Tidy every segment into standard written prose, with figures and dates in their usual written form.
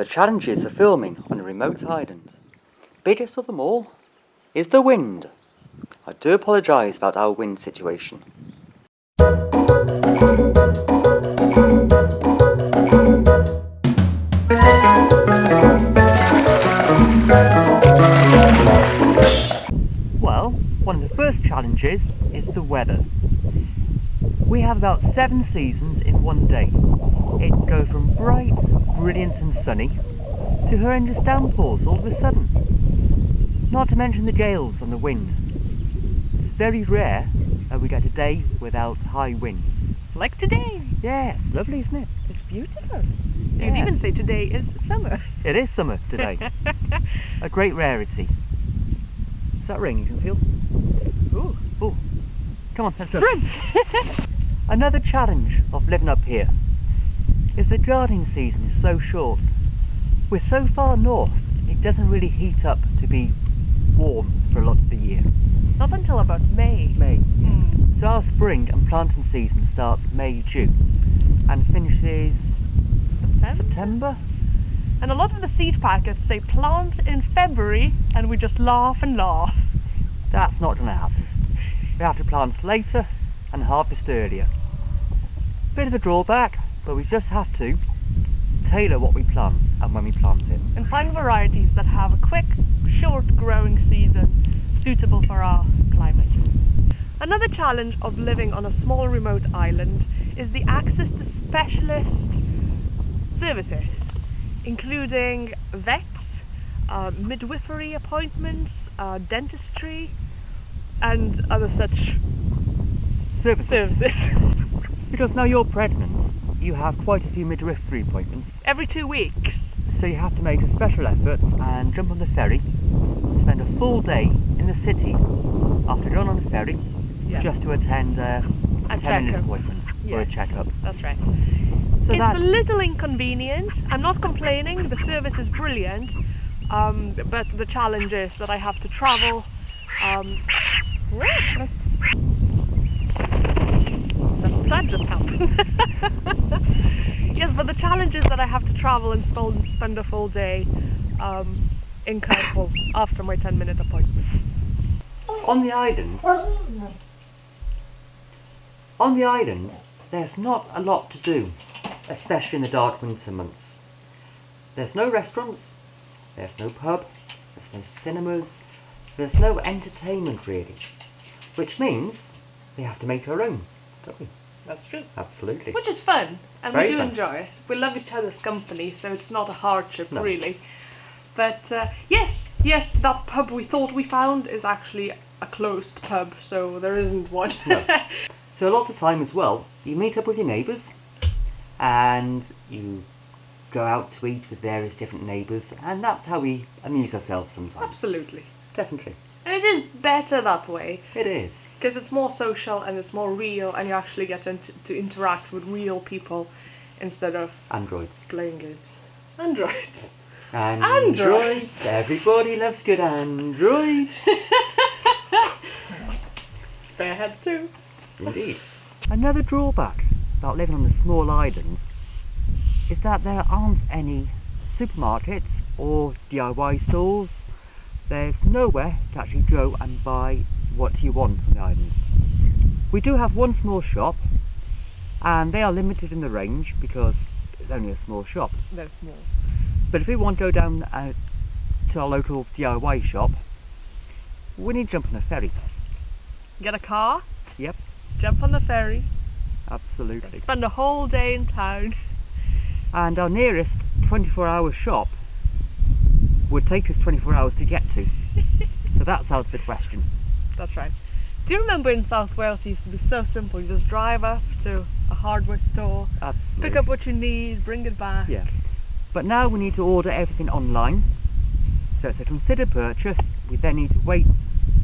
The challenges of filming on a remote island. Biggest of them all is the wind. I do apologise about our wind situation. Well, one of the first challenges is the weather. We have about 7 seasons in one day. It can go from bright, brilliant and sunny to horrendous downpours all of a sudden. Not to mention the gales and the wind. It's very rare that we get a day without high winds. Like today. Yes, lovely, isn't it? It's beautiful. Yeah. You'd even say today is summer. It is summer today. A great rarity. Is that ring you can feel? Ooh. Ooh. Come on, let's go. Another challenge of living up here is the gardening season is so short. We're so far north, it doesn't really heat up to be warm for a lot of the year. Not until about May. So our spring and planting season starts May, June and finishes September. And a lot of the seed packets say plant in February, and we just laugh and laugh. That's not going to happen. We have to plant later and harvest earlier. Bit of a drawback, but we just have to tailor what we plant and when we plant it. And find varieties that have a quick, short growing season suitable for our climate. Another challenge of living on a small remote island is the access to specialist services, including vets, midwifery appointments, dentistry, and other such services. Because now you're pregnant, you have quite a few midwifery appointments. Every 2 weeks. So you have to make a special effort and jump on the ferry and spend a full day in the city after going on the ferry just to attend a 10-minute appointment or a checkup. That's right. So it's a little inconvenient. I'm not complaining, the service is brilliant, but the challenge is that I have to travel. That just happened. Yes, but the challenge is that I have to travel and spend a full day in Cornwall after my 10-minute appointment. On the island, there's not a lot to do, especially in the dark winter months. There's no restaurants, there's no pub, there's no cinemas, there's no entertainment really, which means we have to make our own, don't we? That's true. Absolutely. Which is fun, and Very we do fun. enjoy it. We love each other's company, so it's not a hardship really. But yes, that pub we thought we found is actually a closed pub, so there isn't one. No. So a lot of time as well, you meet up with your neighbours and you go out to eat with various different neighbours, and that's how we amuse ourselves sometimes. Absolutely. Definitely. And it is better that way. It is. Because it's more social and it's more real, and you actually get to interact with real people instead of Androids. playing games. Androids. Androids. Everybody loves good androids. Spareheads too. Indeed. Another drawback about living on a small island is that there aren't any supermarkets or DIY stores. There's nowhere to actually go and buy what you want on the island. We do have one small shop, and they are limited in the range because it's only a small shop. They're small. But if we want to go down to our local DIY shop, we need to jump on a ferry. Get a car. Yep. Jump on the ferry. Absolutely. Spend a whole day in town. And our nearest 24-hour shop would take us 24 hours to get to. So that's out of the question. That's right. Do you remember in South Wales it used to be so simple? You just drive up to a hardware store, Absolutely. pick up what you need, bring it back. Yeah. But now we need to order everything online. So it's a considered purchase. We then need to wait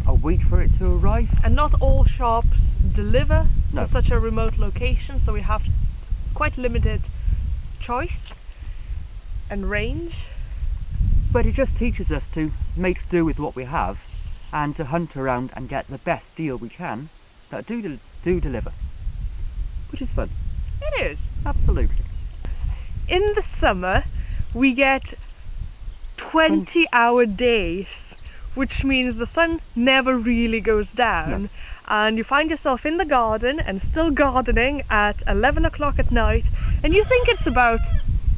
a week for it to arrive. And not all shops deliver No. to such a remote location, so we have quite limited choice and range. But it just teaches us to make do with what we have and to hunt around and get the best deal we can that do deliver, which is fun. It is. Absolutely. In the summer, we get 20-hour days, which means the sun never really goes down. No. And you find yourself in the garden and still gardening at 11 o'clock at night, and you think it's about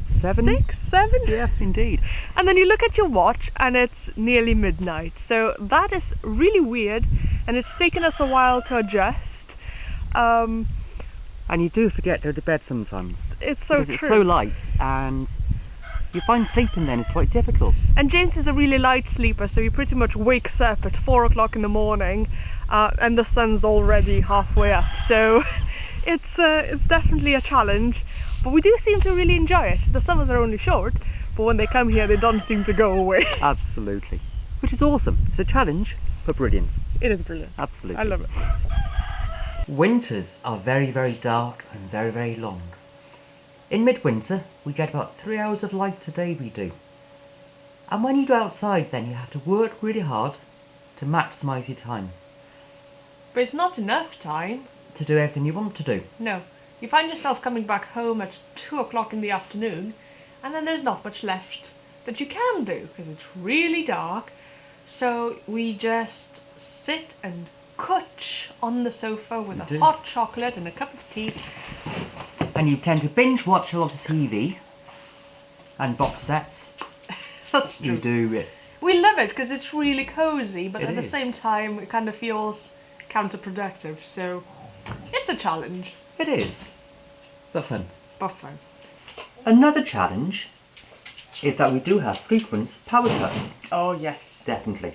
6, 7? Yeah, indeed. And then you look at your watch and it's nearly midnight. So that is really weird, and it's taken us a while to adjust. And you do forget to go to bed sometimes. It's so because true. it's so light, and you find sleeping then is quite difficult. And James is a really light sleeper, so he pretty much wakes up at 4 o'clock in the morning, and the sun's already halfway up. So it's definitely a challenge, but we do seem to really enjoy it. The summers are only short, but when they come here, they don't seem to go away. Absolutely. Which is awesome. It's a challenge, but brilliant. It is brilliant. Absolutely. I love it. Winters are very, very dark and very, very long. In midwinter, we get about 3 hours of light a day, we do. And when you go outside then, you have to work really hard to maximise your time, But it's not enough time. to do everything you want to do. No. You find yourself coming back home at 2 o'clock in the afternoon, and then there's not much left that you can do, because it's really dark. So we just sit and cooch on the sofa with We a do. hot chocolate and a cup of tea. And you tend to binge watch a lot of TV and box sets. That's true. You do it. We love it because it's really cozy, but It at the is. same time it kind of feels counterproductive. So it's a challenge, It is. But fun. but fun. Another challenge is that we do have frequent power cuts. Oh yes. Definitely.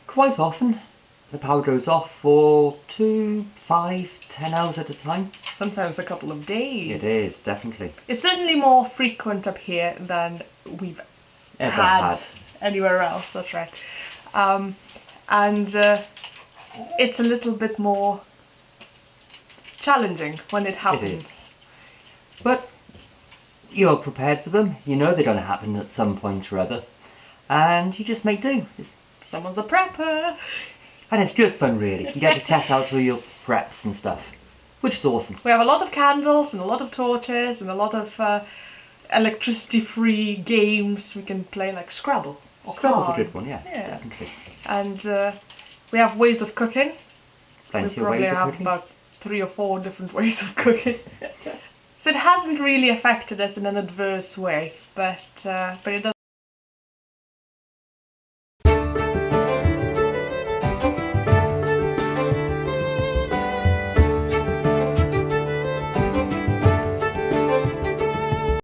Quite often, the power goes off for 2, 5, 10 hours at a time. Sometimes a couple of days. It is, definitely. It's certainly more frequent up here than we've Ever had had. anywhere else. That's right. And it's a little bit more challenging when it happens. is. But you're prepared for them. You know they're going to happen at some point or other. And you just make do. Someone's a prepper. And it's good fun, really. You get to test out all your preps and stuff, which is awesome. We have a lot of candles and a lot of torches and a lot of electricity-free games we can play, like Scrabble or Scrabble's a cards. good one, yes, Yeah. definitely. And we have ways of cooking. Plenty We of probably ways of have cooking. about 3 or 4 different ways of cooking. So it hasn't really affected us in an adverse way, but it does